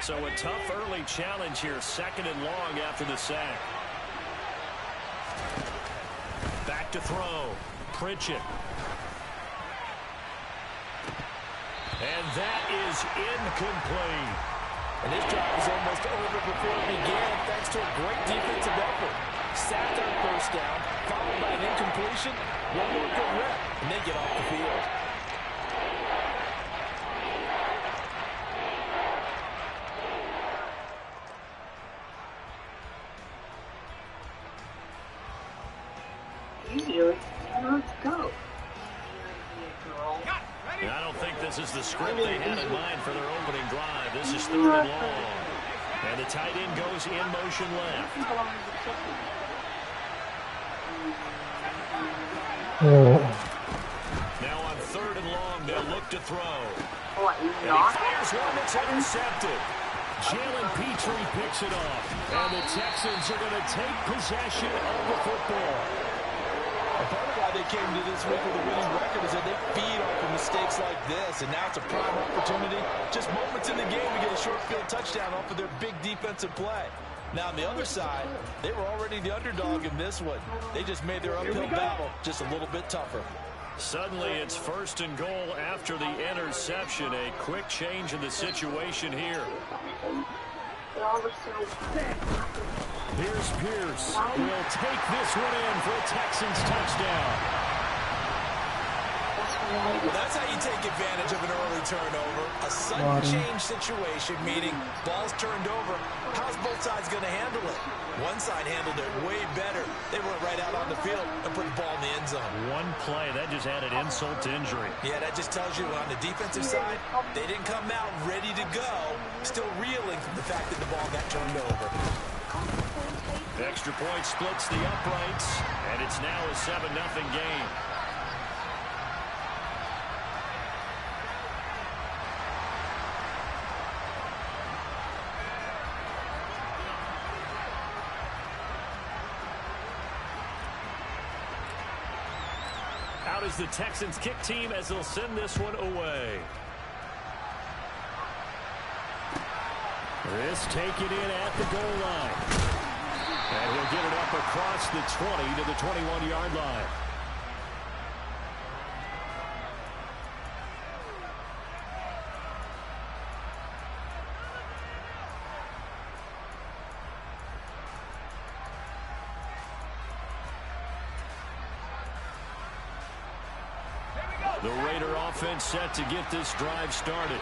So a tough early challenge here, 2nd and long after the sack. Back to throw. Pritchett. And that is incomplete. And this drive was almost over before it began thanks to a great defensive effort. Sacked on 1st down, followed by an incompletion. One more good rep, and they get off the field. Let's go. I don't think this is the script they had in mind for their opening drive. This is 3rd and long. And the tight end goes in motion left. Now on 3rd and long, they'll look to throw. And he fires one that's intercepted. Jalen Petrie picks it off. And the Texans are going to take possession of the football. Part of why they came to this week with a winning record is that they feed off of mistakes like this, and now it's a prime opportunity. Just moments in the game to get a short field touchdown off of their big defensive play. Now on the other side, they were already the underdog in this one. They just made their uphill battle just a little bit tougher. Suddenly it's 1st and goal after the interception. A quick change in the situation here. Here's Pierce. Will take this one in for a Texans touchdown. Well, that's how you take advantage of an early turnover. A sudden change situation, meaning ball's turned over. How's both sides going to handle it? One side handled it way better. They went right out on the field and put the ball in the end zone. One play, that just added insult to injury. Yeah, that just tells you on the defensive side, they didn't come out ready to go, still reeling from the fact that the ball got turned over. Extra point splits the uprights, and it's now a 7-0 game. Out is the Texans kick team as they'll send this one away. This taken in at the goal line. And he'll get it up across the 20 to the 21-yard line. The Raider offense set to get this drive started.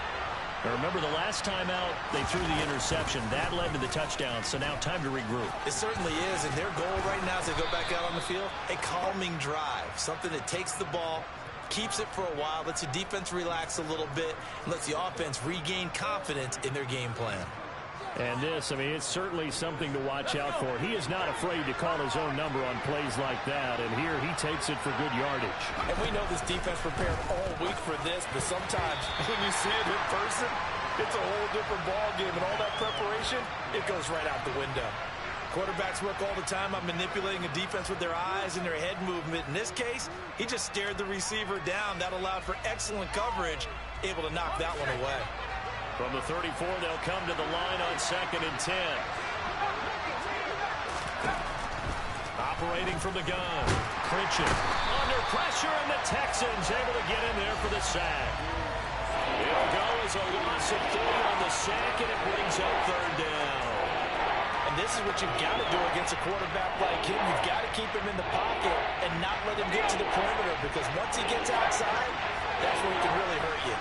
Now remember, the last time out, they threw the interception. That led to the touchdown, so now time to regroup. It certainly is, and their goal right now as they go back out on the field, a calming drive, something that takes the ball, keeps it for a while, lets the defense relax a little bit, and lets the offense regain confidence in their game plan. And this, I mean, it's certainly something to watch out for. He is not afraid to call his own number on plays like that, and here he takes it for good yardage. And we know this defense prepared all week for this, but sometimes when you see it in person, it's a whole different ball game, and all that preparation, it goes right out the window. Quarterbacks work all the time on manipulating a defense with their eyes and their head movement. In this case, he just stared the receiver down. That allowed for excellent coverage, able to knock that one away. From the 34, they'll come to the line on 2nd and 10. Operating from the gun. Pritchett under pressure, and the Texans able to get in there for the sack. It'll go as a loss of 3 on the sack, and it brings up 3rd down. And this is what you've got to do against a quarterback like him. You've got to keep him in the pocket and not let him get to the perimeter, because once he gets outside, that's where he can really hurt you.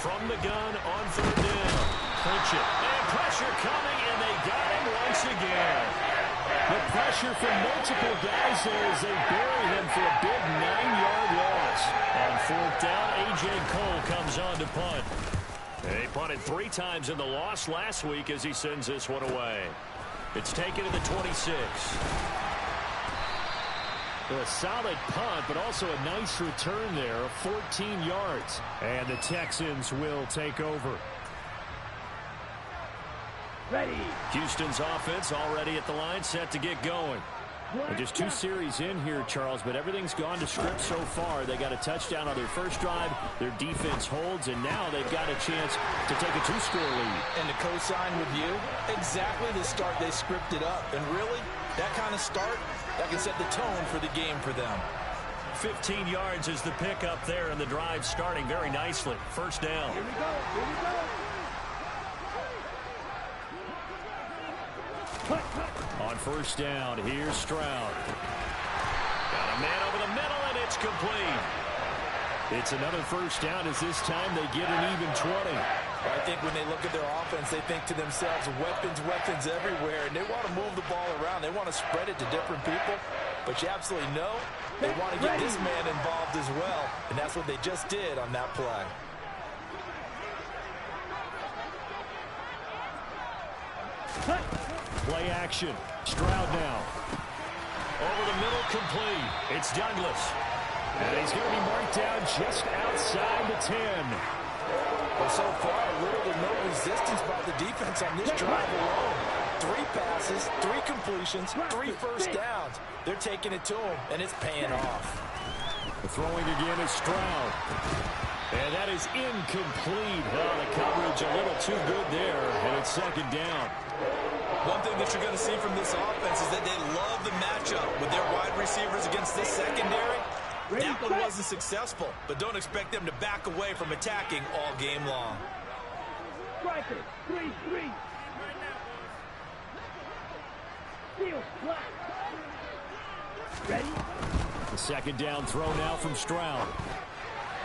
From the gun on 3rd down. Pritchett. And pressure coming, and they got him once again. The pressure from multiple guys there as they bury him for a big 9-yard loss. On 4th down, A.J. Cole comes on to punt. They punted 3 times in the loss last week as he sends this one away. It's taken to the 26. A solid punt, but also a nice return there of 14 yards. And the Texans will take over. Ready. Houston's offense already at the line, set to get going. And just 2 series in here, Charles, but everything's gone to script so far. They got a touchdown on their first drive. Their defense holds, and now they've got a chance to take a 2-score lead. And to co-sign with you, exactly the start they scripted up. And really, that kind of start, that can set the tone for the game for them. 15 yards is the pickup there, and the drive starting very nicely. First down. Here we go. Here we go. On first down, here's Stroud. Got a man over the middle, and it's complete. It's another first down as this time they get an even 20. I think when they look at their offense, they think to themselves, weapons, weapons everywhere, and they want to move the ball around. They want to spread it to different people, but you absolutely know they want to get this man involved as well, and that's what they just did on that play. Play action. Stroud now. Over the middle, complete. It's Douglas. And he's going to be marked down just outside the 10. Well, so far, little to no resistance by the defense on this drive alone. 3 passes, 3 completions, 3 first downs. They're taking it to him, and it's paying off. The throwing again is Stroud. And that is incomplete. Oh, the coverage a little too good there, and it's second down. One thing that you're going to see from this offense is that they love the matchup with their wide receivers against this secondary. That one wasn't successful, but don't expect them to back away from attacking all game long. Striker, 3-3. Steal, flat. Ready? The second down throw now from Stroud.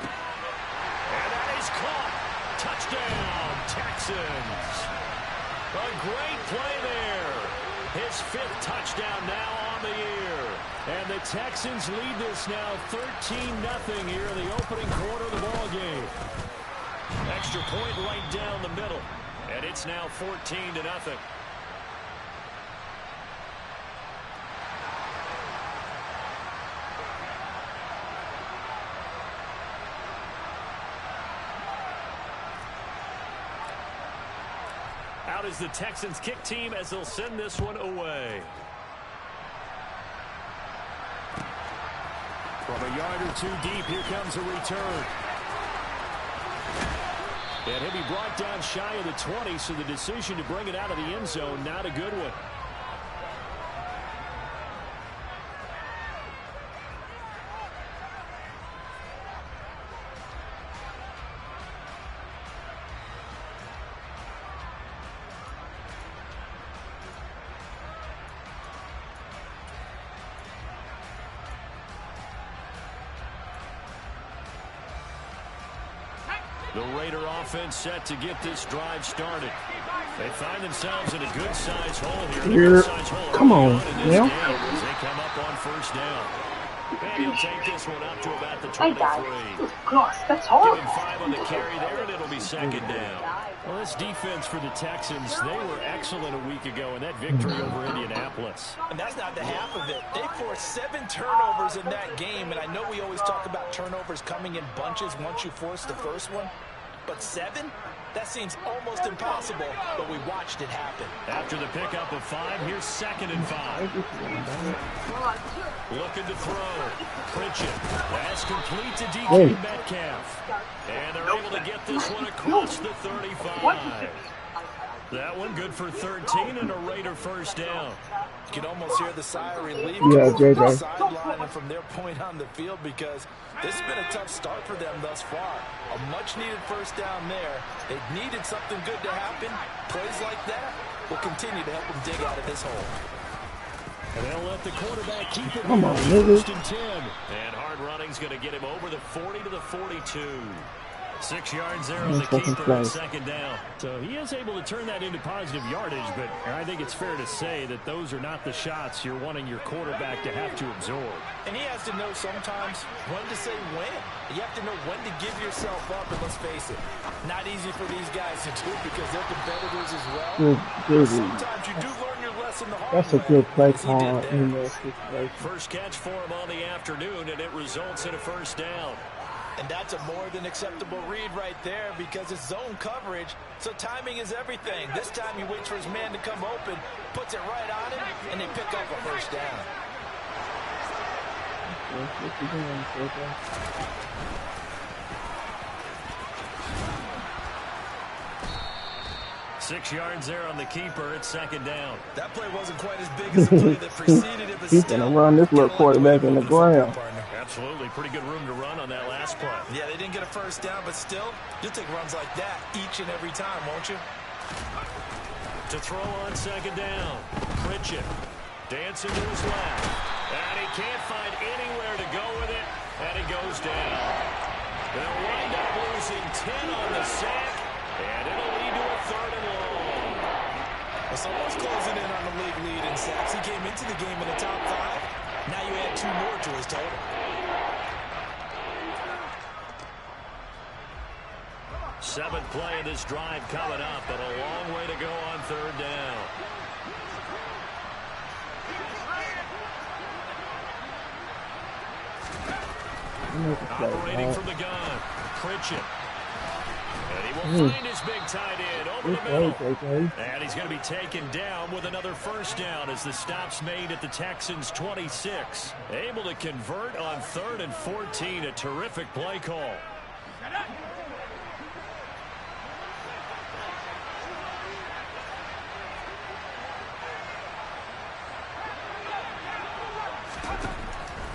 And that is caught. Touchdown, Texans. A great play there. His 5th touchdown now on the year. And the Texans lead this now 13-0 here in the opening quarter of the ball game. Extra point right down the middle. And it's now 14-0. Out is the Texans kick team as they'll send this one away. From a yard or 2 deep, here comes a return. And he'll be brought down shy of the 20, so the decision to bring it out of the end zone, not a good one. The Raider offense set to get this drive started. They find themselves in a good-sized hole here. Come on, Neil. As they come up on first down. And he'll take this one up to about the 23. Gosh, that's Give horrible. him 5 on the carry there, and it'll be second down. Well, this defense for the Texans, they were excellent a week ago in that victory over Indianapolis. And that's not the half of it. They forced 7 turnovers in that game, and I know we always talk about turnovers coming in bunches once you force the first one. But 7? That seems almost impossible, but we watched it happen. After the pickup of 5, here's 2nd and 5. Looking to throw. Pritchett. That's complete to DK Metcalf. And they're able to get this one across the 35. That one good for 13 and a Raider first down. You can almost hear the sigh of relief Yeah, from the JJ. sideline and from their point on the field, because this has been a tough start for them thus far. A much-needed first down there. They needed something good to happen. Plays like that will continue to help them dig out of this hole. And they'll let the quarterback keep it. Come on, nigga. First and 10. And hard running's going to get him over the 40 to the 42. 6 yards there on the keeper on second down. So he is able to turn that into positive yardage, but I think it's fair to say that those are not the shots you're wanting your quarterback to have to absorb. And he has to know sometimes when to say when. You have to know when to give yourself up, and let's face it, not easy for these guys to do because they're competitors as well. Sometimes you do learn your lesson the hard way. That's a good play call in this situation. First catch for him on the afternoon, and it results in a first down. And that's a more than acceptable read right there because it's zone coverage, so timing is everything. This time he waits for his man to come open, puts it right on him, and they pick up a first down. What you doing, Silver? 6 yards there on the keeper. It's second down. That play wasn't quite as big as the play that preceded it, but He's still. gonna run this little quarterback in the ground. Absolutely. Pretty good room to run on that last play. Yeah, they didn't get a first down, but still, you'll take runs like that each and every time, won't you? To throw on second down. Pritchett dancing to his left. And he can't find anywhere to go with it. And he goes down. They'll wind up losing 10 on the sack. And it'll lead to a third and long. Well, someone's closing in on the league lead in sacks. He came into the game in the top 5. Now you add 2 more to his total. Seventh play of this drive coming up, but a long way to go on third down. Operating from the gun, Pritchett. And he will find his big tight end over the middle. And he's going to be taken down with another first down as the stop's made at the Texans' 26. Able to convert on 3rd and 14. A terrific play call.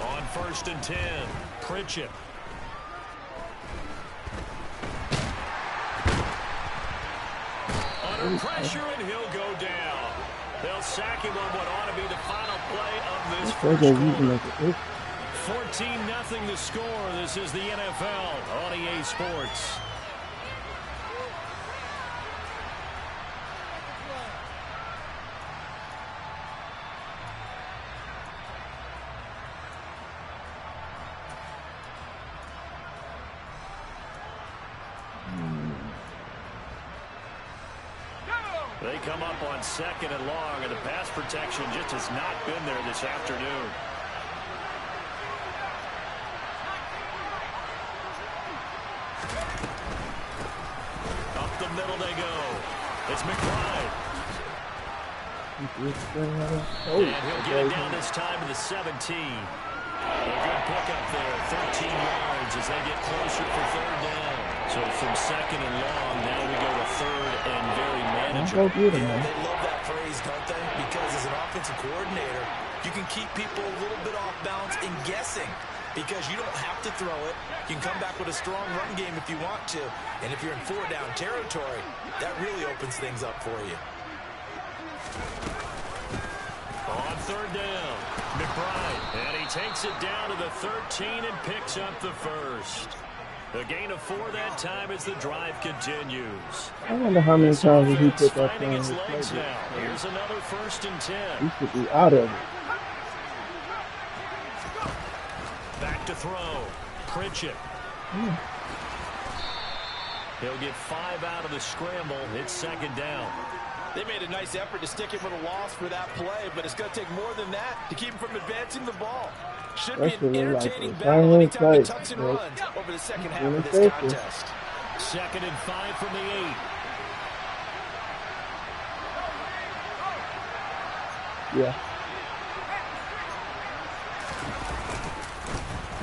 On 1st and 10, Pritchett. Under pressure, and he'll go down. They'll sack him on what ought to be the final play of this first quarter. 14-0 the score. This is the NFL on EA Sports. They come up on 2nd and long, and the pass protection just has not been there this afternoon. Up the middle they go. It's McBride. And he'll get it down this time to the 17. A good pickup there, 13 yards as they get closer for third down. So from 2nd and long, now we go to 3rd and very manageable. They love that phrase, don't they? Because as an offensive coordinator, you can keep people a little bit off balance and guessing because you don't have to throw it. You can come back with a strong run game if you want to. And if you're in 4-down territory, that really opens things up for you. On 3rd down, McBride. And he takes it down to the 13 and picks up the first. A gain of 4 that time as the drive continues. I wonder how many times he put that thing in his legs now. Here's another 1st and 10. He should be out of it. Back to throw. Pritchett. He'll get 5 out of the scramble. It's 2nd down. They made a nice effort to stick him with a loss for that play, but it's going to take more than that to keep him from advancing the ball. Should be an entertaining battle anytime he tucks and runs over the second half of this contest. 2nd and 5 from the 8. Yeah.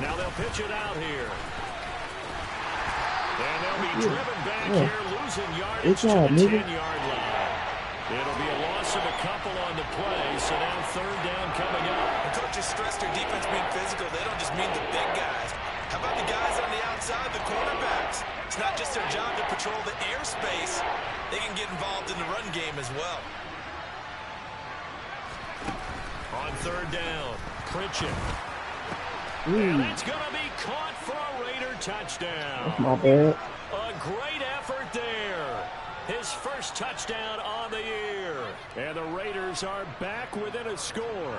Now they'll pitch it out here. And they'll be driven back here, losing yardage to the 10-yard line. It'll be a loss of a couple on the play, so now 3rd down coming up. The coaches stress their defense being physical. They don't just mean the big guys. How about the guys on the outside, the cornerbacks? It's not just their job to patrol the airspace. They can get involved in the run game as well. On 3rd down, Pritchett. And it's going to be caught for a Raider touchdown. That's my bad. A great effort there. His first touchdown on the year. And the Raiders are back within a score.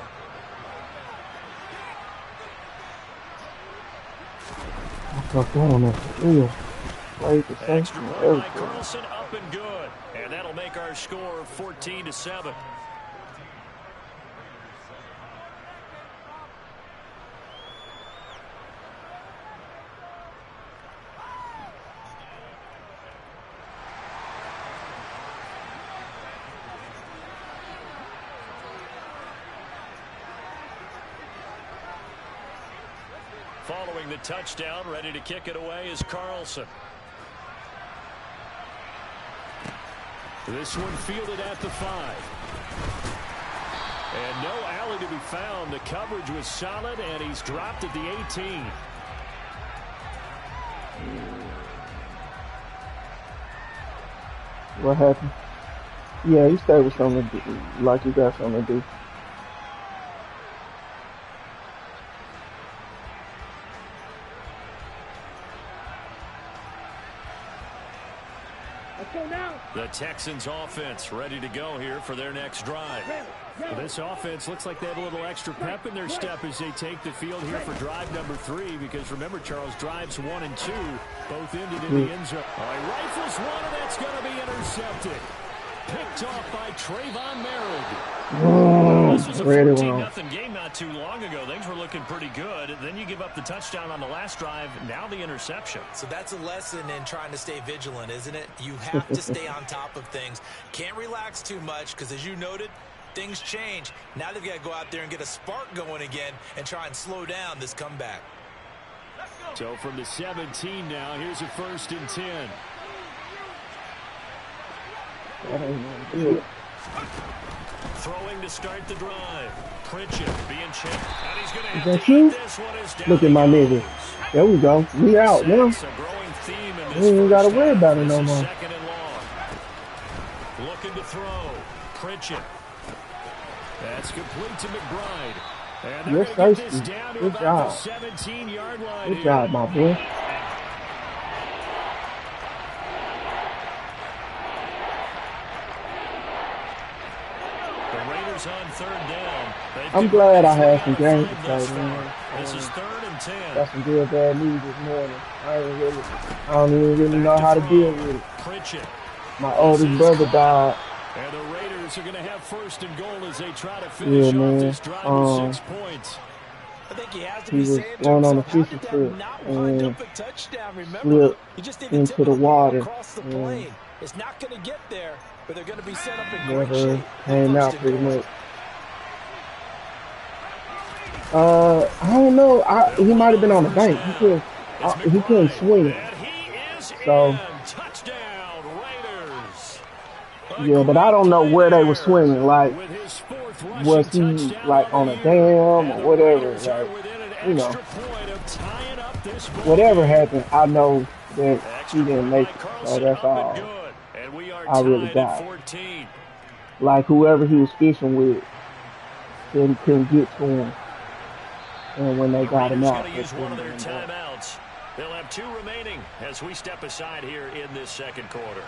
I thought that on that field. Extra point by Carlson, up and good. And that'll make our score 14-7. scoring the touchdown. Ready to kick it away is Carlson. This one fielded at the 5. And no alley to be found. The coverage was solid, and he's dropped at the 18. What happened? Yeah, you stay with something to do, like you got something to do. Let's go now. The Texans offense ready to go here for their next drive. Well, this offense looks like they have a little extra pep in their step as they take the field here for drive number 3, because remember, Charles, drives 1 and 2 both ended in the end zone. All right, rifles one, and that's going to be intercepted. Picked off by Trayvon Merrill. This was a 14-0 game not too long ago. Things were looking pretty good. Then you give up the touchdown on the last drive. Now the interception. So that's a lesson in trying to stay vigilant, isn't it? You have to stay on top of things. Can't relax too much because, as you noted, things change. Now they've got to go out there and get a spark going again and try and slow down this comeback. So from the 17 now, here's a 1st and 10. Throwing to start the drive. Pritchett being checked. And he's going to have to eat this one as down. Look at my nigga. There we go. We out, you know. We ain't got to worry about it no more. Second and long. Looking to throw. Pritchett. That's complete to McBride. And they're going to get this down to about the 17-yard line. Good job, my boy. On 3rd down. I'm glad I had some games to play, man. This is 3rd and 10. Got some good bad news this morning. I don't even really know how to deal with it. Pritchett. My oldest brother died. And the Raiders are going to have 1st and goal as they try to finish off this drive with 6 points. I think he has to he be was saying going on a himself, fishing trip and slipped into the water. It's not going to get there, but they're going to be set up in great Never shape. came out pretty much. I don't know. He might have been on the bank. He couldn't swing. So, yeah, but I don't know where they were swinging. Like, was he like on a dam or whatever? Like, you know, whatever happened, I know that he didn't make it. So that's all I really got. Like, whoever he was fishing with said he couldn't get to him. And when they got him out, use one of their timeouts. They'll have 2 remaining as we step aside here in this second quarter.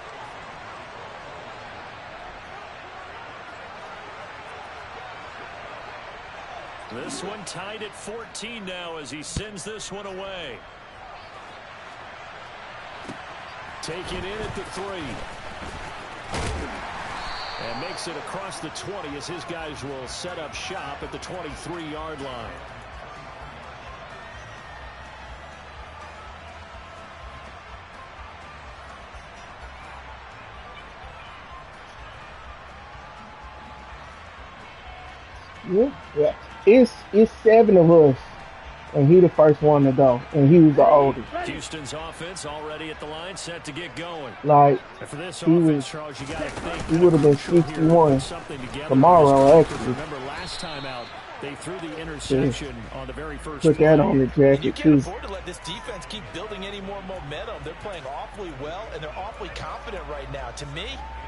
This one tied at 14 now as he sends this one away. Taken in at the 3. And makes it across the 20 as his guys will set up shop at the 23-yard line. Yeah. It's 7 of us, and he the first one to go, and he was the oldest. Houston's offense already at the line, set to get going. Like, for this he offense, Charles, you gotta think he would have been 61 tomorrow, actually. Remember last time out, they threw the interception on the very first Put that on the jacket, you too. can't afford to let this defense keep building any more momentum. They're playing awfully well, and they're awfully confident right now. To me,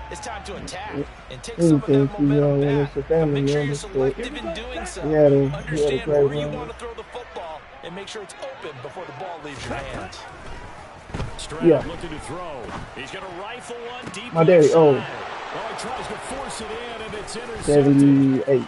it's time to attack and take some of that momentum back. But make sure you're selective in doing so. Understand where you want to throw the football and make sure it's open before the ball leaves your hands. Stroud looking to throw. He's going to rifle one deep. My daddy, he tries to force it in, and it's intercepted. 78.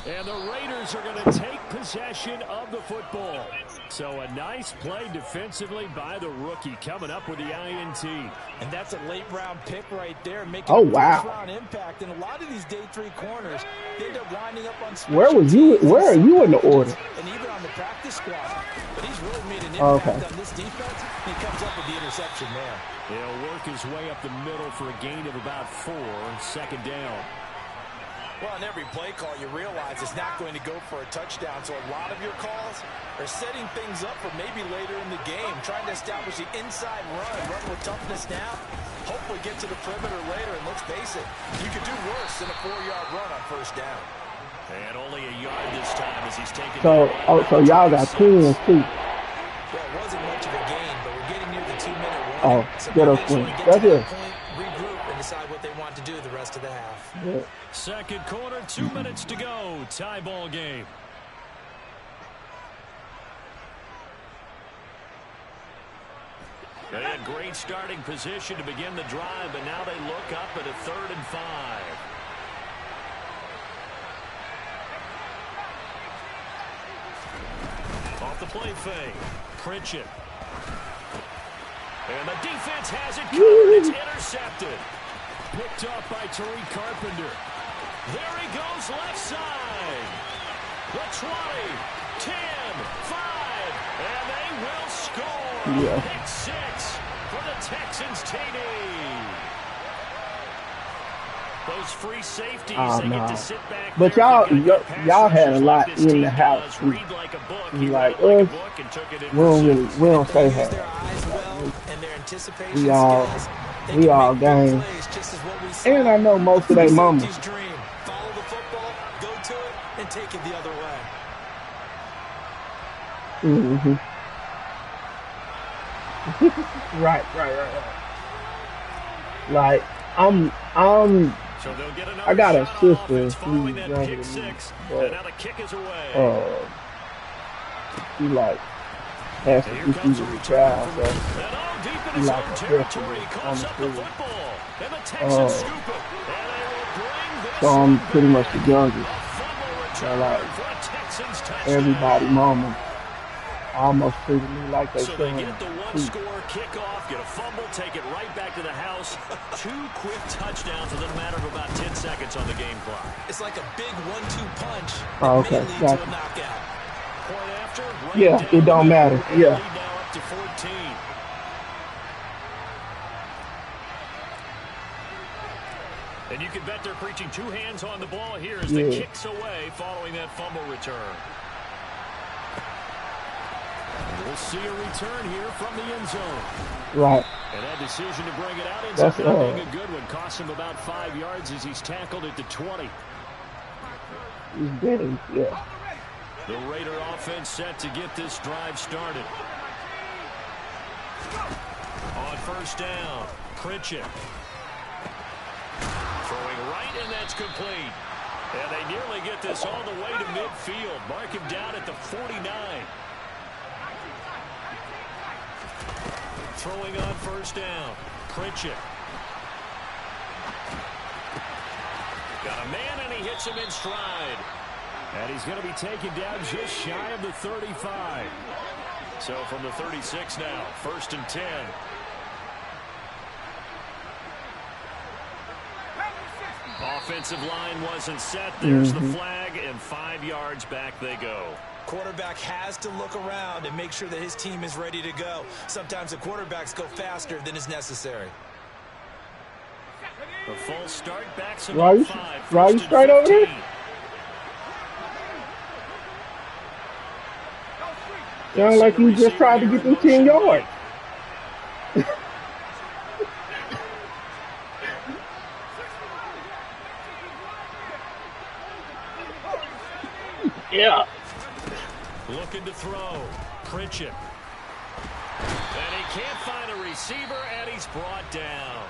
And the Raiders are going to take possession of the football. So a nice play defensively by the rookie coming up with the INT. And that's a late-round pick right there, making a first-round impact. And a lot of these day 3 corners, they end up winding up on special Where are you in the order? And even on the practice squad. But he's really made an impact on this defense. He comes up with the interception there. He'll work his way up the middle for a gain of about 4, 2nd down. Well, on every play call, you realize it's not going to go for a touchdown, so a lot of your calls are setting things up for maybe later in the game, trying to establish the inside run with toughness now, hopefully get to the perimeter later, and let's face it, you could do worse than a 4-yard run on first down. And only a yard this time as he's taken. So y'all got 10 too. Well, it wasn't much of a gain, but we're getting near the 2-minute warning. Oh, get up, Get that's to it. that point, regroup, and decide what they want to do the rest of the half. Yeah. Second quarter, 2 minutes to go. Tie ball game. They had great starting position to begin the drive, but now they look up at a 3rd and 5. Off the play fake. Pritchett. And the defense has it covered. It's intercepted. Picked up by Tariq Carpenter. There he goes left side. The 20, 10, 5, and they will score. Yeah. Pick 6 for the Texans TD. Those free safeties, they get to sit back. But y'all had a lot in the house. Like us, we don't say that. We all game. And I know most of their mamas. Follow the football, go to it, and take it the other way. Mm-hmm. Right. Like I got a sister who's younger than me, but she like has to be with a child, so she like a vegetable on the field. So I'm pretty much the youngest. So like everybody mama almost treated me like they so they get the one-score kickoff, get a fumble, take it right back to the house. 2 quick touchdowns within a matter of about 10 seconds on the game clock. It's like a big 1-2 punch. Oh, okay, lead to a knockout. Point after, right yeah, it don't matter. Yeah. Lead now up to 14. And you can bet they're preaching 2 hands on the ball here as the kicks away following that fumble return. We'll see a return here from the end zone. Right. And that decision to bring it out ends up being a good one. Cost him about 5 yards as he's tackled at the 20. He's getting, yeah. The Raider offense set to get this drive started. On first down, Pritchett. Throwing right, and that's complete. And they nearly get this all the way to midfield. Mark him down at the 49. Throwing on first down, Pritchett. Got a man, and he hits him in stride. And he's going to be taken down just shy of the 35. So from the 36 now, 1st and 10. Offensive line wasn't set. There's the flag, and 5 yards back they go. Quarterback has to look around and make sure that his team is ready to go. Sometimes the quarterbacks go faster than is necessary. The full start backs him Right, up 5. right straight over there. Sound like you just tried to get them 10 yards. Yeah. Looking to throw. Pritchett. And he can't find a receiver, and he's brought down.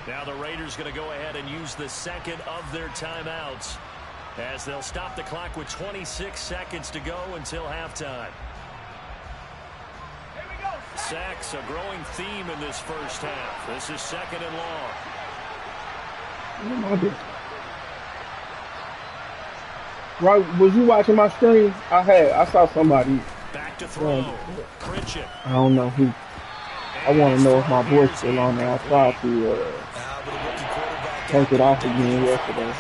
Now the Raiders going to go ahead and use the second of their timeouts as they'll stop the clock with 26 seconds to go until halftime. Sacks, a growing theme in this first half. This is 2nd and long. Right, was you watching my stream? I saw somebody. Back to throw. Pritchett. I don't know who. I want to know if my voice still on there. I tried to take it off again yesterday.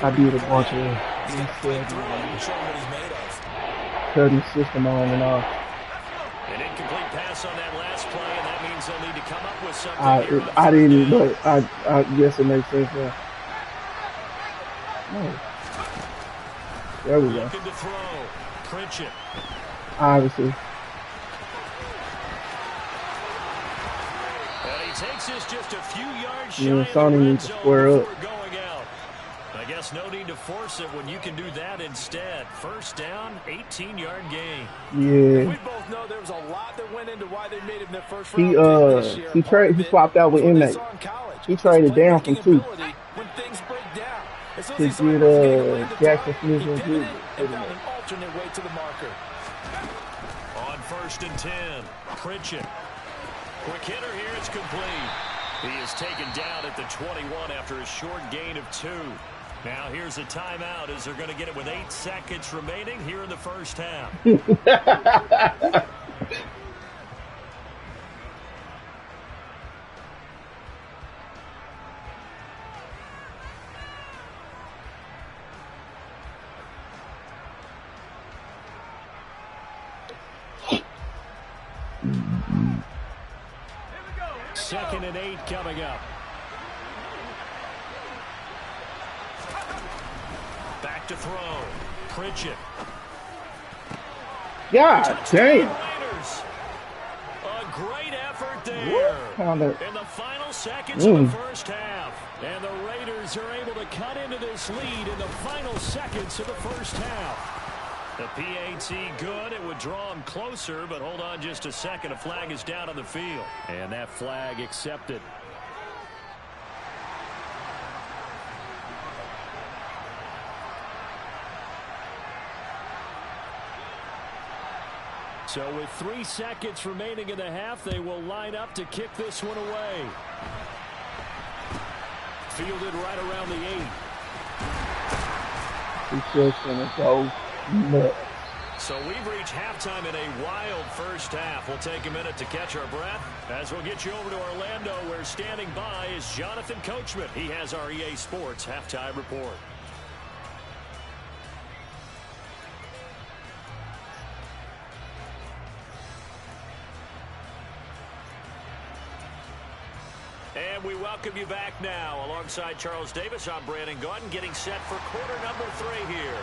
I did a bunch of cutting system on and off. An incomplete pass loss on that last play, and that means they'll need to come up with something here. I didn't, but I guess it makes sense now. No. There we go. Looking to throw. Pritchett. Obviously. And he takes us just a few yards shy Yeah, Sonny needs to square up. Going out. I guess no need to force it when you can do that instead. First down, 18-yard gain. Yeah. We both know there was a lot that went into why they made him their first round pick this year. He swapped out with inmate. He traded down from 2 when things break down. to get Jackson Smith and Jr. And found an alternate way to the marker. On 1st and 10, Pritchett. Quick hitter here, it's complete. He is taken down at the 21 after a short gain of 2. Now here's a timeout as they're going to get it with 8 seconds remaining here in the first half. Second and 8 coming up. Back to throw. Pritchett. God damn. A great effort there. In the final seconds of the first half. And the Raiders are able to cut into this lead in the final seconds of the first half. The PAT good. It would draw him closer, but hold on just a second. A flag is down on the field. And that flag accepted. So with 3 seconds remaining in the half, they will line up to kick this one away. Fielded right around the 8. He's just going to go nuts. So we've reached halftime in a wild first half. We'll take a minute to catch our breath as we'll get you over to Orlando, where standing by is Jonathan Coachman. He has our EA Sports halftime report. And we welcome you back now. Alongside Charles Davis, I'm Brandon Gaudin, getting set for quarter number 3 here.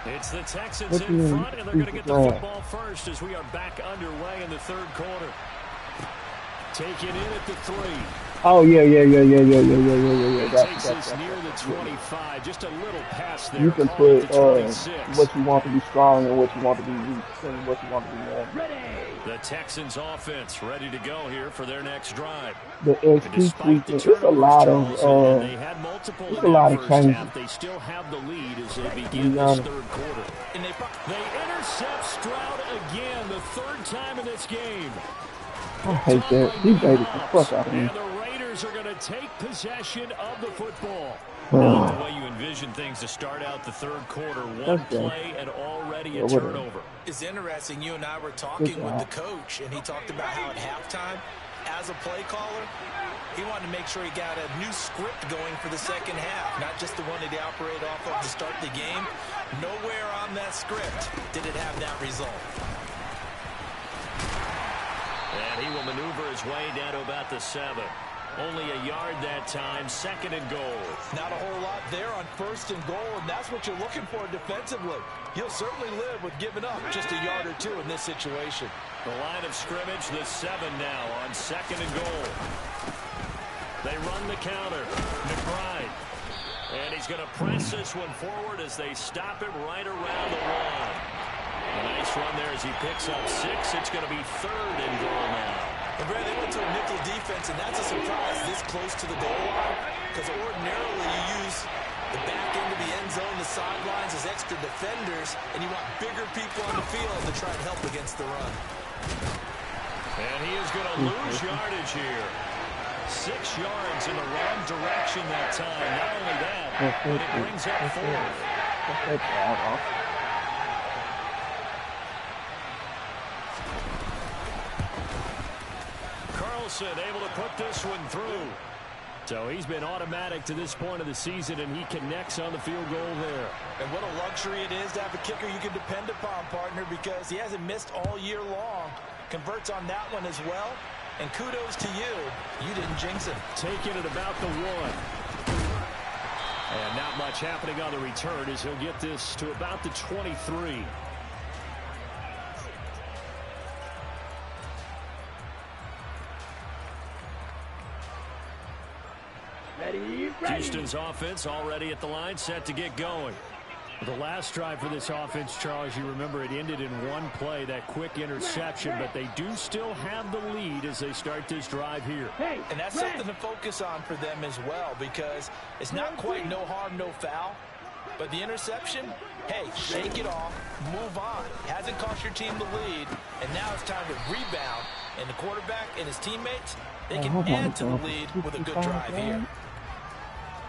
It's the Texans in front, and they're going to get the football first as we are back underway in the third quarter. Taken in at the 3. Oh, yeah. Takes us near the 25. Just a little pass there. You can put what you want to be strong and what you want to be weak and what you want to be more. The Texans offense ready to go here for their next drive. The XP tweaking, it's a lot of changes. They still have the lead as they begin this third quarter. And they intercept Stroud again, the 3rd time in this game. I hate that. He baited the fuck out of me. And the Raiders are going to take possession of the football. Not the way you envision things to start out the third quarter. One play and already a turnover. It's interesting. You and I were talking with the coach, and he talked about how at halftime, as a play caller, he wanted to make sure he got a new script going for the second half, not just the one that he operated off of to start the game. Nowhere on that script did it have that result. And he will maneuver his way down to about the 7. Only a yard that time, 2nd and goal. Not a whole lot there on 1st and goal, and that's what you're looking for defensively. You'll certainly live with giving up just a yard or 2 in this situation. The line of scrimmage, the 7 now on 2nd and goal. They run the counter. McBride. And he's going to press this one forward as they stop him right around the 1. A nice run there as he picks up 6. It's going to be 3rd and goal now. And Brad, they went to a nickel defense, and that's a surprise this close to the goal line, because ordinarily you use the back end of the end zone, the sidelines as extra defenders, and you want bigger people on the field to try and help against the run. And he is going to lose yardage here. 6 yards in the wrong direction that time. Not only that, but it brings up 4th. Able to put this one through. So he's been automatic to this point of the season, and he connects on the field goal there. And what a luxury it is to have a kicker you can depend upon, partner, because he hasn't missed all year long. Converts on that one as well. And kudos to you. You didn't jinx him. Taking it about the 1. And not much happening on the return as he'll get this to about the 23. Ready. Houston's offense already at the line, set to get going. The last drive for this offense, Charles, you remember it ended in one play, that quick interception, but they do still have the lead as they start this drive here. And that's something to focus on for them as well, because it's not quite no harm, no foul. But the interception, hey, shake it off, move on. Hasn't cost your team the lead, and now it's time to rebound. And the quarterback and his teammates, they can add to the lead with a good drive here.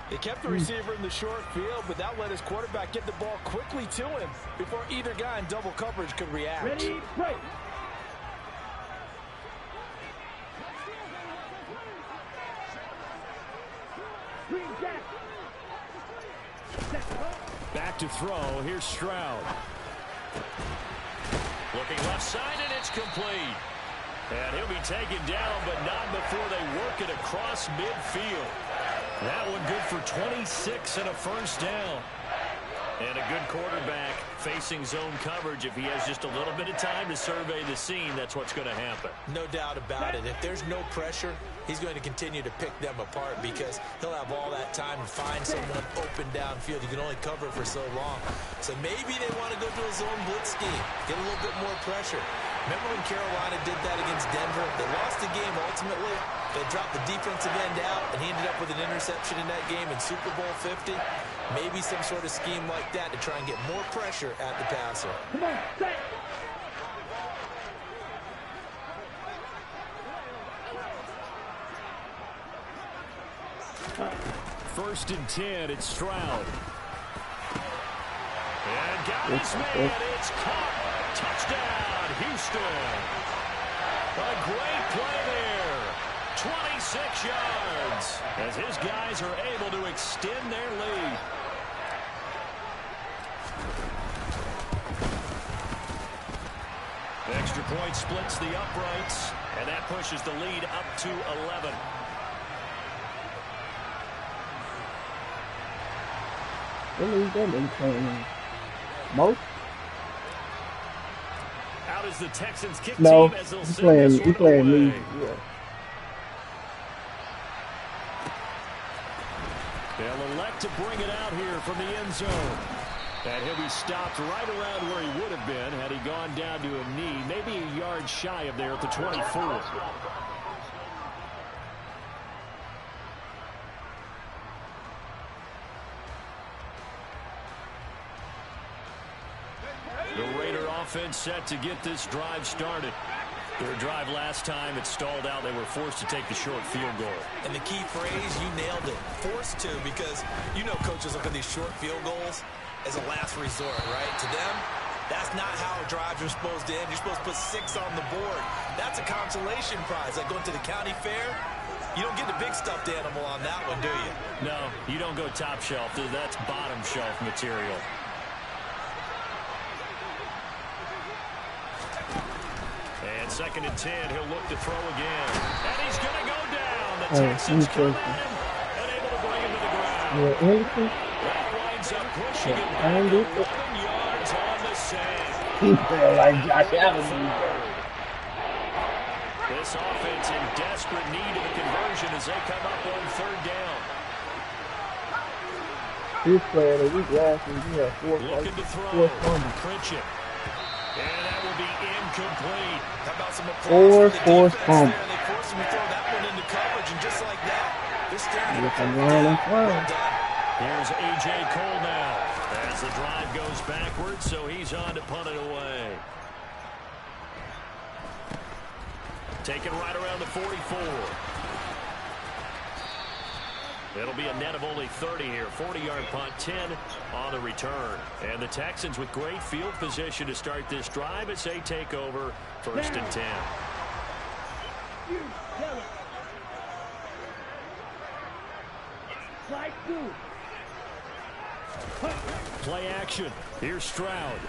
They kept the receiver in the short field, but that let his quarterback get the ball quickly to him before either guy in double coverage could react. Ready, break. Back to throw. Here's Stroud. Looking left side, and it's complete. And he'll be taken down, but not before they work it across midfield. That one good for 26 and a first down. And a good quarterback facing zone coverage. If he has just a little bit of time to survey the scene, that's what's going to happen. No doubt about it. If there's no pressure, he's going to continue to pick them apart because he'll have all that time to find someone open downfield. You can only cover it for so long. So maybe they want to go to a zone blitz scheme, get a little bit more pressure. Remember when Carolina did that against Denver? They lost the game ultimately. They dropped the defensive end out, and he ended up with an interception in that game in Super Bowl 50. Maybe some sort of scheme like that to try and get more pressure at the passer. Come on, set. First and 10, it's Stroud. And got his man, it's caught. Touchdown, Houston. A great play there. 26 yards as his guys are able to extend their lead. Extra point splits the uprights, and that pushes the lead up to 11. What league that they playing in? Most? Out is the Texans kick No, team as they'll he's send this one playing away. league. Yeah. They'll elect to bring it out here from the end zone. And he'll be stopped right around where he would have been had he gone down to a knee, maybe a yard shy of there at the 24. The Raider offense set to get this drive started. Their drive last time, it stalled out. They were forced to take the short field goal. And the key phrase, you nailed it. Forced to, because you know coaches look at these short field goals as a last resort, right? To them, that's not how drives are supposed to end. You're supposed to put 6 on the board. That's a consolation prize. Like going to the county fair, you don't get the big stuffed animal on that one, do you? No, you don't go top shelf. That's bottom shelf material. And second and 10, he'll look to throw again. And he's going to go down. The Texans come in and able to bring him to the ground. That winds up pushing him back 11 yards on the sand. He felt like Josh Allen. This offense in desperate need of a conversion as they come up on third down. This player that we drafted, he had 4 Looking to throw. fumbles. Pritchett. And that will be incomplete. How about some applause for the defense fumbles. there? They forced him to throw that one into coverage, and just like that, they're staring at Yes, him. well Well done. Here's A.J. Cole now as the drive goes backwards, so he's on to punt it away. Taken right around the 44. It'll be a net of only 30 here. 40-yard punt, 10 on the return. And the Texans with great field position to start this drive as they take over first and 10. Play action. Here's Stroud.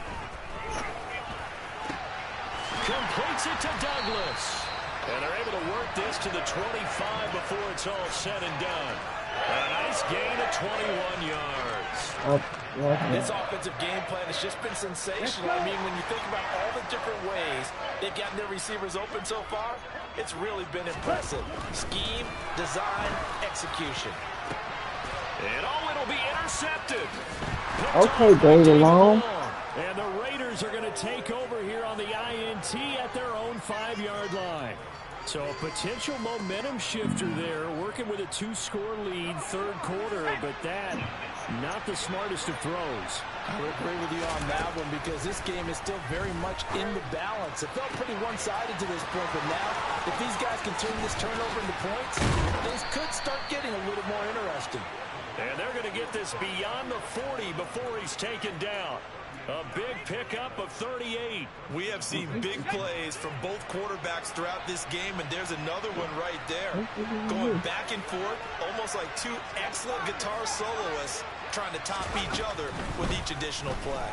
Completes it to Douglas. And they're able to work this to the 25 before it's all said and done. A nice gain of 21 yards. This offensive game plan has just been sensational. I mean, when you think about all the different ways they've gotten their receivers open so far, it's really been impressive. Scheme, design, execution. And it'll be intercepted. Okay, David Long. And the Raiders are going to take over here on the INT at their own 5-yard line. So a potential momentum shifter there, working with a 2-score lead, third quarter, but that, not the smartest of throws. I would agree with you on that one because this game is still very much in the balance. It felt pretty one-sided to this point, but now, if these guys can turn this turnover into points, things could start getting a little more interesting. And they're going to get this beyond the 40 before he's taken down. A big pickup of 38. We have seen big plays from both quarterbacks throughout this game, and there's another one right there. Going back and forth, almost like two excellent guitar soloists trying to top each other with each additional play.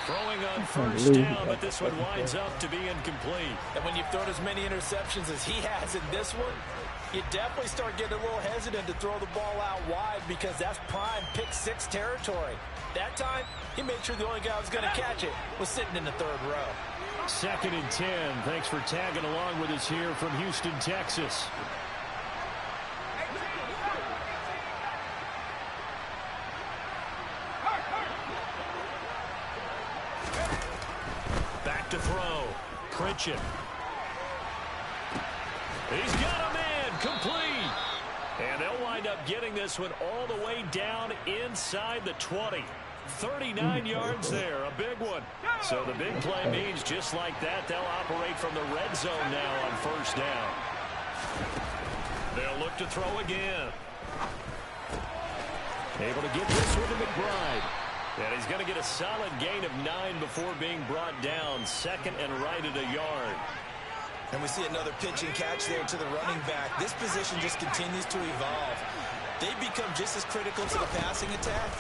Throwing on first down, but this one winds up to be incomplete. And when you've thrown as many interceptions as he has in this one, you definitely start getting a little hesitant to throw the ball out wide because that's prime pick-6 territory. That time, he made sure the only guy who was going to catch it was sitting in the third row. 2nd and 10. Thanks for tagging along with us here from Houston, Texas. Back to throw. Pritchett. He's got a man. Complete. And they'll wind up getting this one all the way down inside the 20. 39 yards there, a big one. So the big play means just like that, they'll operate from the red zone now on first down. They'll look to throw again. Able to get this one to McBride. And he's going to get a solid gain of 9 before being brought down. 2nd and right at a yard. And we see another pitch and catch there to the running back. This position just continues to evolve. They become just as critical to the passing attack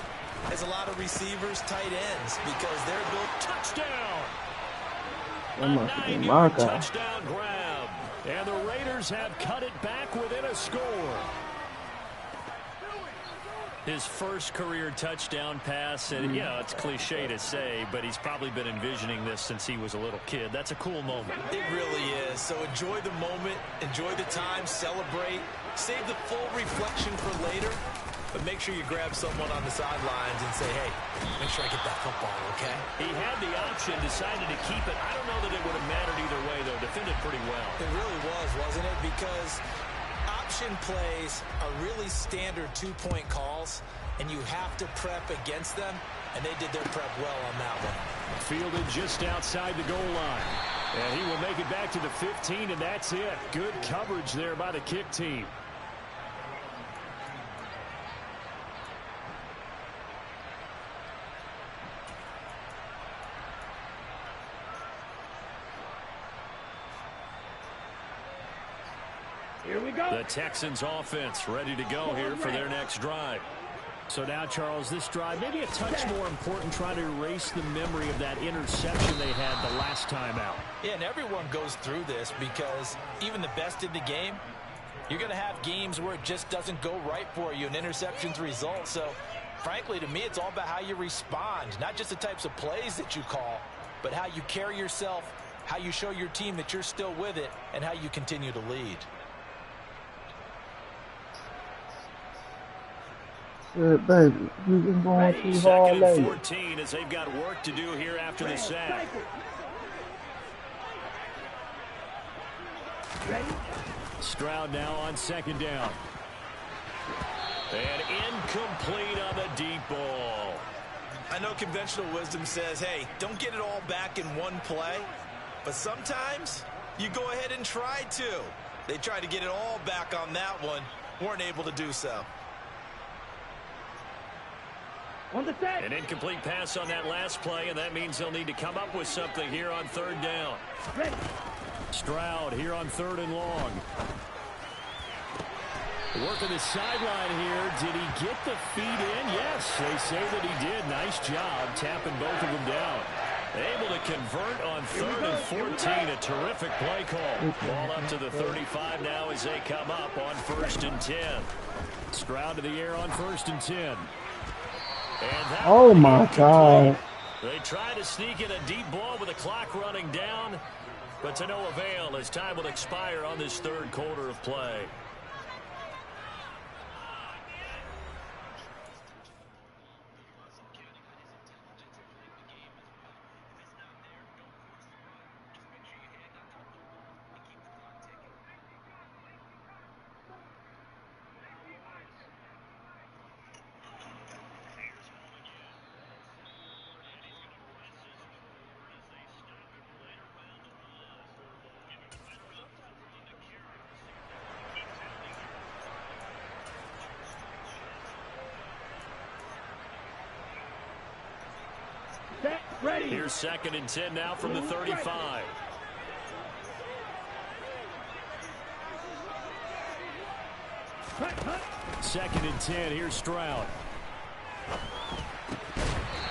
as a lot of receivers, tight ends, because they're built. Touchdown! A Oh 9-yard touchdown grab. And the Raiders have cut it back within a score. His first career touchdown pass, and you know, it's cliche to say, but he's probably been envisioning this since he was a little kid. That's a cool moment. It really is. So enjoy the moment, enjoy the time, celebrate, save the full reflection for later, but make sure you grab someone on the sidelines and say, hey, make sure I get that football, okay? He had the option, decided to keep it. I don't know that it would have mattered either way, though. Defended pretty well. It really was, wasn't it? Because option plays are really standard two-point calls, and you have to prep against them, and they did their prep well on that one. Fielded just outside the goal line. And he will make it back to the 15, and that's it. Good coverage there by the kick team. Here we go. The Texans offense ready to go here for their next drive. So now, Charles, this drive maybe a touch more important, trying to erase the memory of that interception they had the last time out. Yeah, and everyone goes through this because even the best in the game, you're going to have games where it just doesn't go right for you and interceptions result. So, frankly, to me, it's all about how you respond, not just the types of plays that you call, but how you carry yourself, how you show your team that you're still with it, and how you continue to lead. Good, baby. You been going too hard 2nd lately. and 14 as they've got work to do here after the sack. Stroud now on 2nd down. And incomplete on the deep ball. I know conventional wisdom says, hey, don't get it all back in one play. But sometimes you go ahead and try to. They tried to get it all back on that one. Weren't able to do so. An incomplete pass on that last play, and that means they'll need to come up with something here on 3rd down. Stroud here on 3rd and long. Working the sideline here. Did he get the feet in? Yes, they say that he did. Nice job tapping both of them down. Able to convert on 3rd and 14. A terrific play call. Ball up to the 35 now as they come up on 1st and 10. Stroud to the air on 1st and 10. And oh, my God. They try to sneak in a deep ball with the clock running down, but to no avail as time will expire on this 3rd quarter of play. Ready. Here's 2nd and 10 now from the 35. Second and 10. Here's Stroud.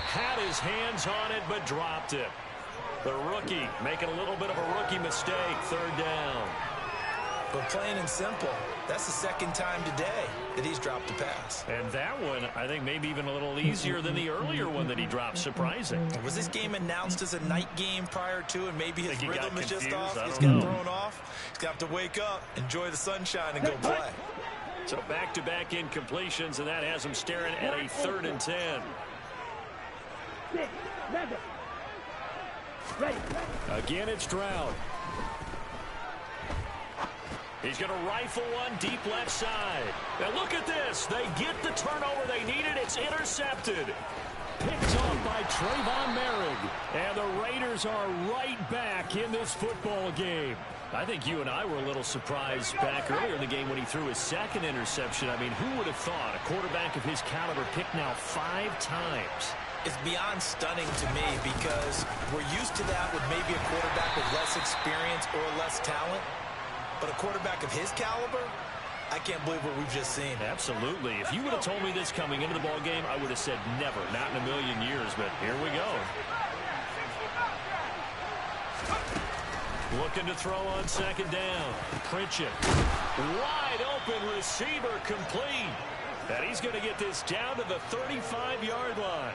Had his hands on it, but dropped it. The rookie making a little bit of a rookie mistake. 3rd down. But plain and simple, that's the 2nd time today that he's dropped a pass. And that one, I think, maybe even a little easier than the earlier one that he dropped. Surprising. Was this game announced as a night game prior to, and maybe his rhythm is just off? He's got thrown off. He's got to wake up, enjoy the sunshine, and go play. So back-to-back incompletions, and that has him staring at a 3rd and 10. 6, 7. Ready. Again, it's Stroud. He's going to rifle one deep left side. And look at this. They get the turnover they needed. It's intercepted. Picked off by Trayvon Merrick. And the Raiders are right back in this football game. I think you and I were a little surprised back earlier in the game when he threw his 2nd interception. I mean, who would have thought a quarterback of his caliber picked now 5 times? It's beyond stunning to me because we're used to that with maybe a quarterback with less experience or less talent. But a quarterback of his caliber, I can't believe what we've just seen. Absolutely. If you would have told me this coming into the ball game, I would have said never, not in a million years. But here we go. Looking to throw on 2nd down. Pritchett. Wide open receiver complete. And he's going to get this down to the 35-yard line.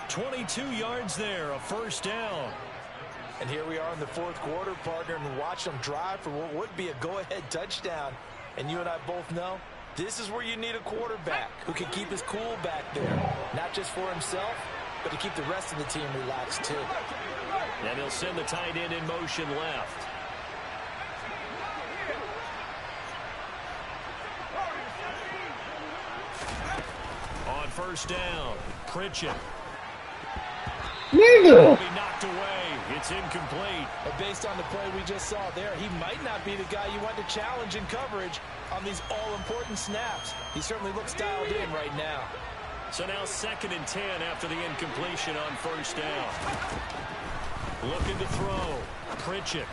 22 yards there, a 1st down. And here we are in the 4th quarter, partner, and watch them drive for what would be a go-ahead touchdown. And you and I both know this is where you need a quarterback who can keep his cool back there, not just for himself, but to keep the rest of the team relaxed too. And he'll send the tight end in motion left. On 1st down, Pritchett. Nigga. Be knocked away. It's incomplete. But based on the play we just saw there, he might not be the guy you want to challenge in coverage on these all-important snaps. He certainly looks dialed in right now. So now 2nd and 10 after the incompletion on 1st down. Looking to throw. Pritchett.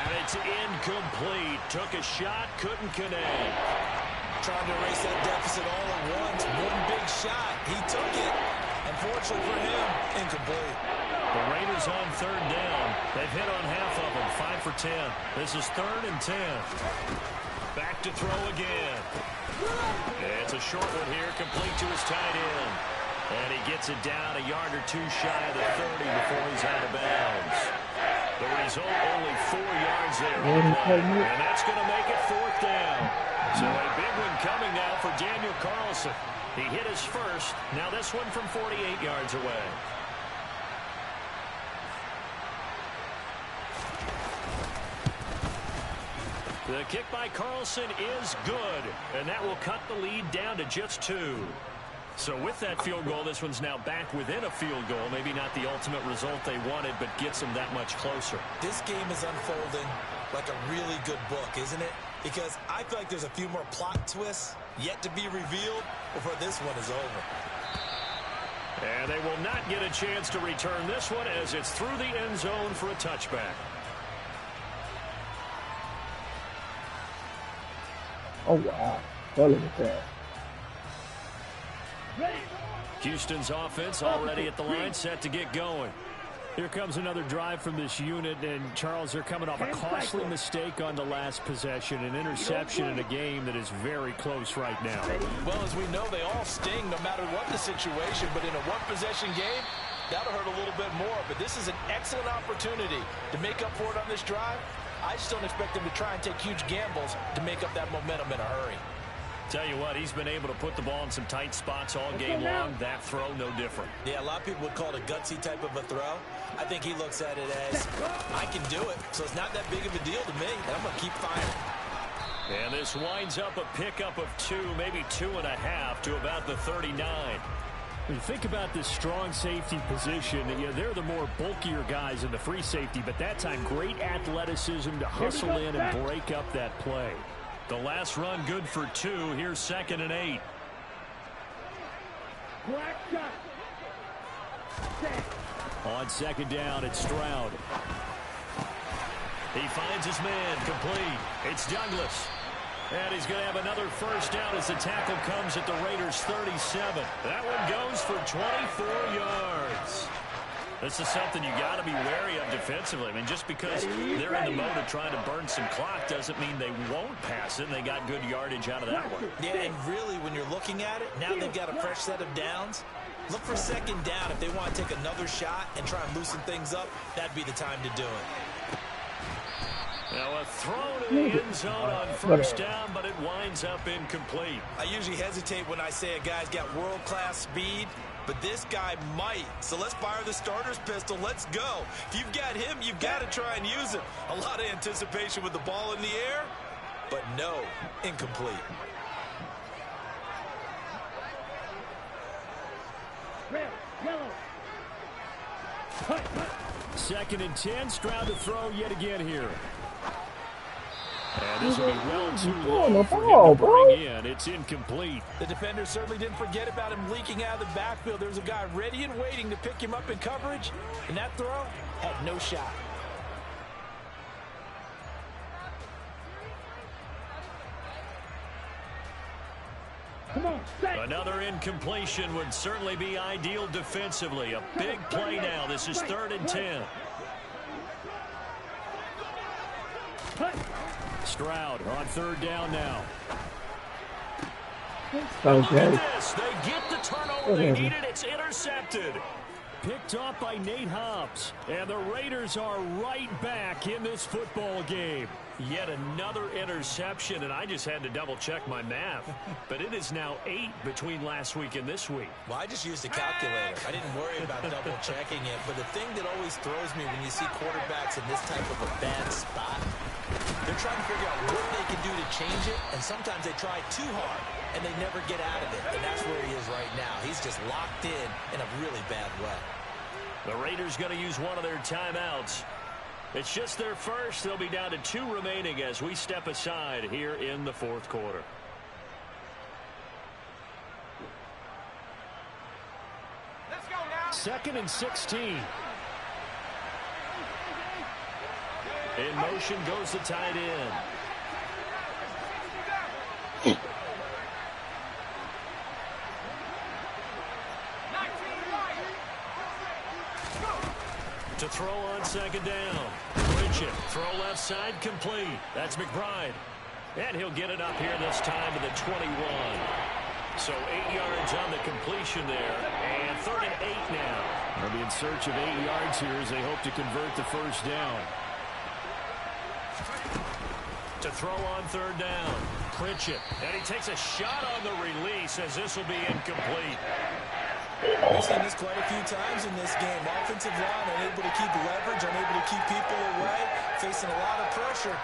And it's incomplete. Took a shot, couldn't connect. Trying to erase that deficit all at once. One big shot. He took it. Unfortunately for him, incomplete. The Raiders on 3rd down. They've hit on half of them, 5 for 10. This is 3rd and 10. Back to throw again. It's a short one here, complete to his tight end. And he gets it down a yard or 2 shy of the 30 before he's out of bounds. The result, only 4 yards there. And that's going to make it 4th down. So a big one coming now for Daniel Carlson. He hit his first. Now this one from 48 yards away. The kick by Carlson is good, and that will cut the lead down to just 2. So with that field goal, this one's now back within a field goal. Maybe not the ultimate result they wanted, but gets them that much closer. This game is unfolding like a really good book, isn't it? Because I feel like there's a few more plot twists yet to be revealed before this one is over. And they will not get a chance to return this one as it's through the end zone for a touchback. Oh, wow. Hell of a pass. Houston's offense already at the line, set to get going. Here comes another drive from this unit, and Charles, they're coming off a costly mistake on the last possession, an interception in a game that is very close right now. Well, as we know, they all sting no matter what the situation, but in a one-possession game, that'll hurt a little bit more. But this is an excellent opportunity to make up for it on this drive. I just don't expect them to try and take huge gambles to make up that momentum in a hurry. Tell you what, he's been able to put the ball in some tight spots all game long. That throw, no different. Yeah, a lot of people would call it a gutsy type of a throw. I think he looks at it as, I can do it, so it's not that big of a deal to me, and I'm going to keep firing. And this winds up a pickup of 2, maybe 2.5 to about the 39. When you think about this strong safety position, they're the more bulkier guys in the free safety, but that time great athleticism to hustle in and break up that play. The last run good for 2. Here's 2nd and 8. On 2nd down, it's Stroud. He finds his man, complete. It's Douglas. And he's going to have another first down as the tackle comes at the Raiders' 37. That one goes for 24 yards. This is something you got to be wary of defensively. I mean, just because they're in the mode of trying to burn some clock doesn't mean they won't pass it. And they got good yardage out of that one. Yeah, and really, when you're looking at it, now they've got a fresh set of downs. Look for 2nd down. If they want to take another shot and try and loosen things up, that'd be the time to do it. Now a throw to the end zone on first down, but it winds up incomplete. I usually hesitate when I say a guy's got world-class speed, but this guy might. So let's fire the starter's pistol. Let's go. If you've got him, you've got to try and use him. A lot of anticipation with the ball in the air, but no, incomplete. Red, yellow. 2nd and 10. Stroud to throw yet again here. And this will be well too low for him to bring in. It's incomplete. The defender certainly didn't forget about him leaking out of the backfield. There's a guy ready and waiting to pick him up in coverage, and that throw had no shot. Another incompletion would certainly be ideal defensively. A big play now. This is 3rd and 10. Stroud on 3rd down now. Okay. Look at this. They get the turnover they needed. It's intercepted. Picked off by Nate Hobbs. And the Raiders are right back in this football game. Yet another interception, and I just had to double-check my math. But it is now 8 between last week and this week. Well, I just used a calculator. I didn't worry about double-checking it. But the thing that always throws me when you see quarterbacks in this type of a bad spot, they're trying to figure out what they can do to change it, and sometimes they try too hard, and they never get out of it. And that's where he is right now. He's just locked in a really bad way. The Raiders going to use one of their timeouts. It's just their first. They'll be down to 2 remaining as we step aside here in the 4th quarter. Let's go now. 2nd and 16. In motion goes the tight end. To throw on 2nd down. Pritchett, throw left side, complete. That's McBride. And he'll get it up here this time to the 21. So 8 yards on the completion there. And 3rd and 8 now. They'll be in search of 8 yards here as they hope to convert the first down. To throw on 3rd down. Pritchett. And he takes a shot on the release as this will be incomplete. We've seen this quite a few times in this game. Offensive line unable to keep leverage, unable to keep people away, facing a lot of pressure.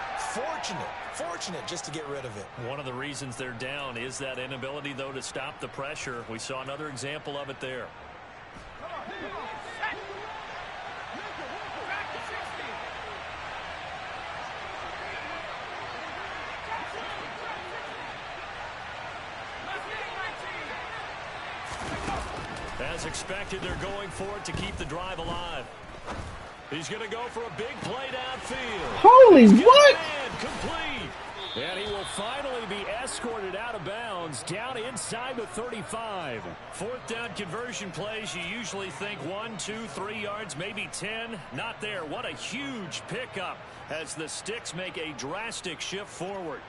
Fortunate just to get rid of it. One of the reasons they're down is that inability, though, to stop the pressure. We saw another example of it there. As expected, they're going for it to keep the drive alive. He's going to go for a big play downfield. Holy what? Complete. And he will finally be escorted out of bounds down inside the 35. Fourth down conversion plays, you usually think 1, 2, 3 yards, maybe 10. Not there. What a huge pickup as the Sticks make a drastic shift forward.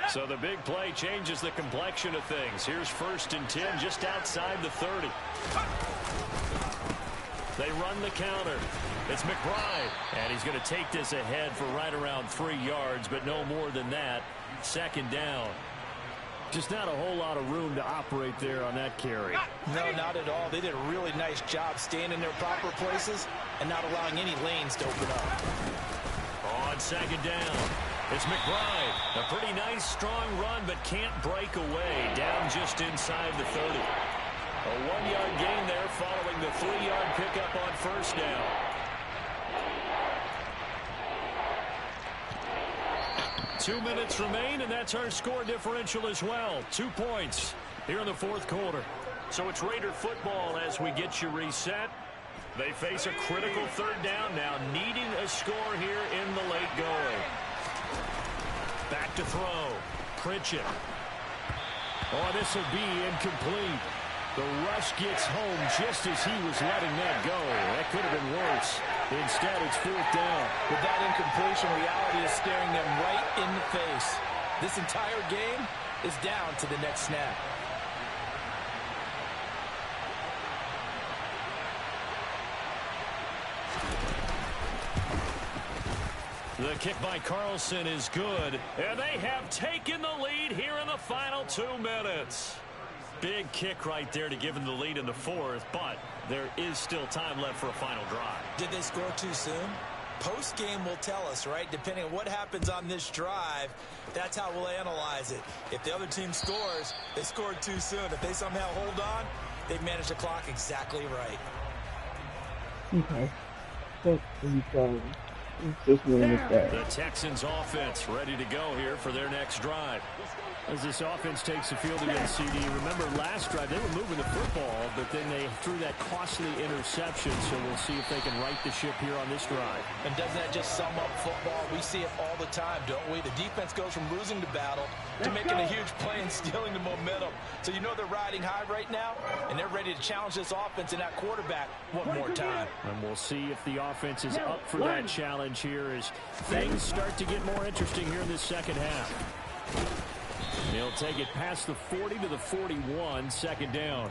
So the big play changes the complexion of things. Here's 1st and 10 just outside the 30. They run the counter. It's McBride, and he's going to take this ahead for right around 3 yards, but no more than that. 2nd down. Just not a whole lot of room to operate there on that carry. No, not at all. They did a really nice job staying in their proper places and not allowing any lanes to open up. On 2nd down, it's McBride. A pretty nice, strong run, but can't break away. Down just inside the 30. A 1-yard gain there following the 3-yard pickup on 1st down. Two minutes remain, and that's our score differential as well. 2 points here in the 4th quarter. So it's Raider football as we get you reset. They face a critical 3rd down now, needing a score here in the late going. Back to throw. Pritchett. Oh, this will be incomplete. The rush gets home just as he was letting that go. That could have been worse. Instead, it's 4th down. With that incompletion, reality is staring them right in the face. This entire game is down to the next snap. The kick by Carlson is good, and they have taken the lead here in the final 2 minutes. Big kick right there to give them the lead in the 4th, but there is still time left for a final drive. Did they score too soon? Post-game will tell us, right? Depending on what happens on this drive, that's how we'll analyze it. If the other team scores, they scored too soon. If they somehow hold on, they've managed the clock exactly right. Okay. The Texans offense ready to go here for their next drive. As this offense takes the field against CD, remember last drive they were moving the football, but then they threw that costly interception, so we'll see if they can right the ship here on this drive. And doesn't that just sum up football? We see it all the time, don't we? The defense goes from losing the battle to making a huge play and stealing the momentum. So you know they're riding high right now, and they're ready to challenge this offense and that quarterback one more time. And we'll see if the offense is up for that challenge here as things start to get more interesting here in this 2nd half. He'll take it past the 40 to the 41, 2nd down.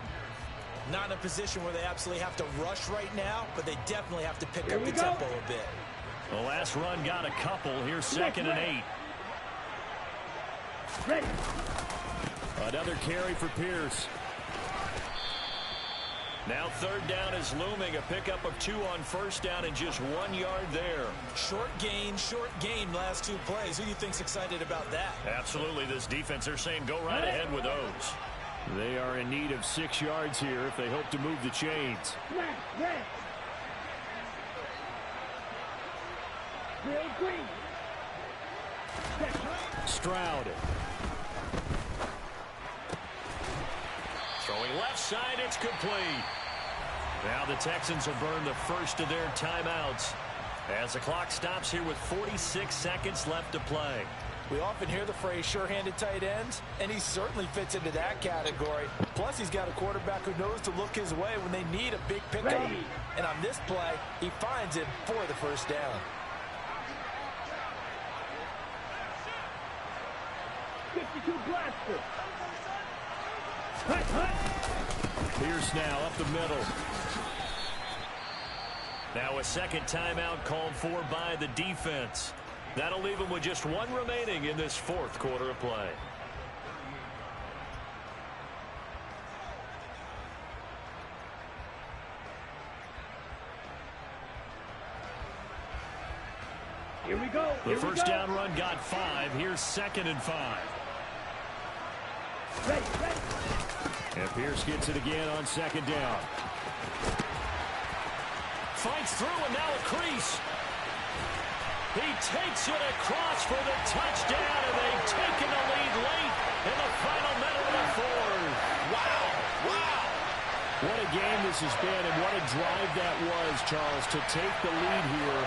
Not in a position where they absolutely have to rush right now, but they definitely have to pick up the tempo a bit. The last run got a couple. Here's 2nd and 8. Ready. Another carry for Pierce. Now 3rd down is looming. A pickup of 2 on 1st down and just 1 yard there. Short gain last 2 plays. Who do you think's excited about that? Absolutely. This defense, they're saying go right ahead with those. They are in need of 6 yards here if they hope to move the chains. Stroud. Throwing left side, it's complete. Now the Texans will burn the first of their timeouts as the clock stops here with 46 seconds left to play. We often hear the phrase sure-handed tight ends, and he certainly fits into that category. Plus, he's got a quarterback who knows to look his way when they need a big pickup. And on this play, he finds it for the 1st down. 52 blaster. Pierce now up the middle. Now a 2nd timeout called for by the defense. That'll leave them with just 1 remaining in this 4th quarter of play. Here we go. The first down run got 5. Here's 2nd and 5. Ready. And Pierce gets it again on 2nd down. Fights through and now a crease. He takes it across for the touchdown, and they've taken the lead late in the final minute of the 4th. Wow. What a game to this has been and what a drive that was, Charles, to take the lead here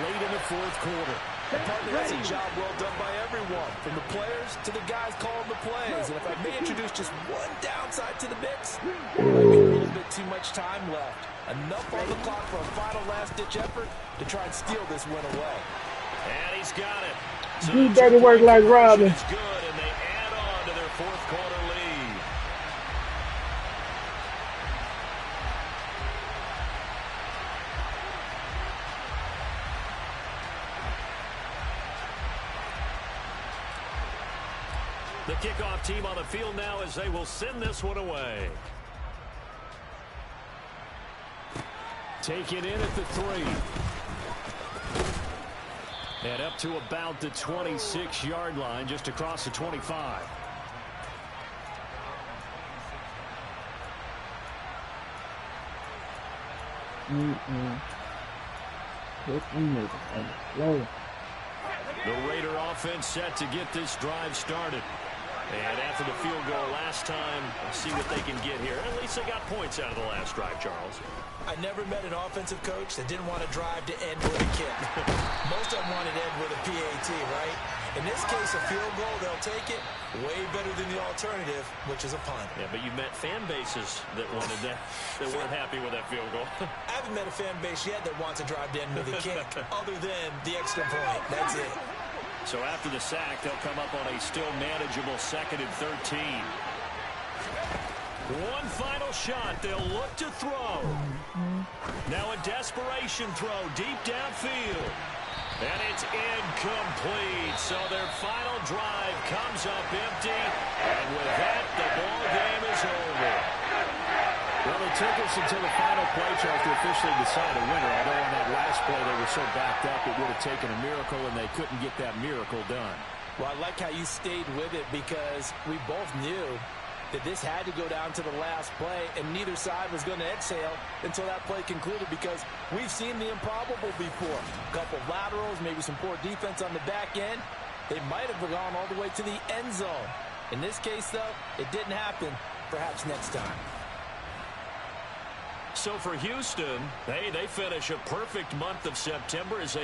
late in the fourth quarter. And partner, that's a job well done by everyone, from the players to the guys calling the plays. And if I may introduce just one downside to the mix, there might be a little bit too much time left. Enough on the clock for a final last-ditch effort to try and steal this win away. And he's got it. So do dirty work like Robin. It's good, and they add on to their fourth quarter lead. The kickoff team on the field now as they will send this one away. Take it in at the 3. And up to about the 26-yard line, just across the 25. The Raider offense set to get this drive started. And after the field goal last time, we'll see what they can get here. At least they got points out of the last drive, Charles. I never met an offensive coach that didn't want to drive to end with a kick. Most of them wanted to end with a PAT, right? In this case, a field goal, they'll take it. Way better than the alternative, which is a punt. Yeah, but you met fan bases that wanted that, that weren't happy with that field goal. I haven't met a fan base yet that wants to drive to end with a kick, other than the extra point. That's it. So after the sack, they'll come up on a still manageable 2nd and 13. One final shot. They'll look to throw. Now a desperation throw deep downfield. And it's incomplete. So their final drive comes up empty. And with that, the ball game is over. Well, it took us until the final play, Charles, to officially decide a winner. Although on that last play they were so backed up, it would have taken a miracle, and they couldn't get that miracle done. Well, I like how you stayed with it, because we both knew that this had to go down to the last play, and neither side was going to exhale until that play concluded, because we've seen the improbable before. A couple of laterals, maybe some poor defense on the back end. They might have gone all the way to the end zone. In this case, though, it didn't happen. Perhaps next time. So for Houston, hey, they finish a perfect month of September as they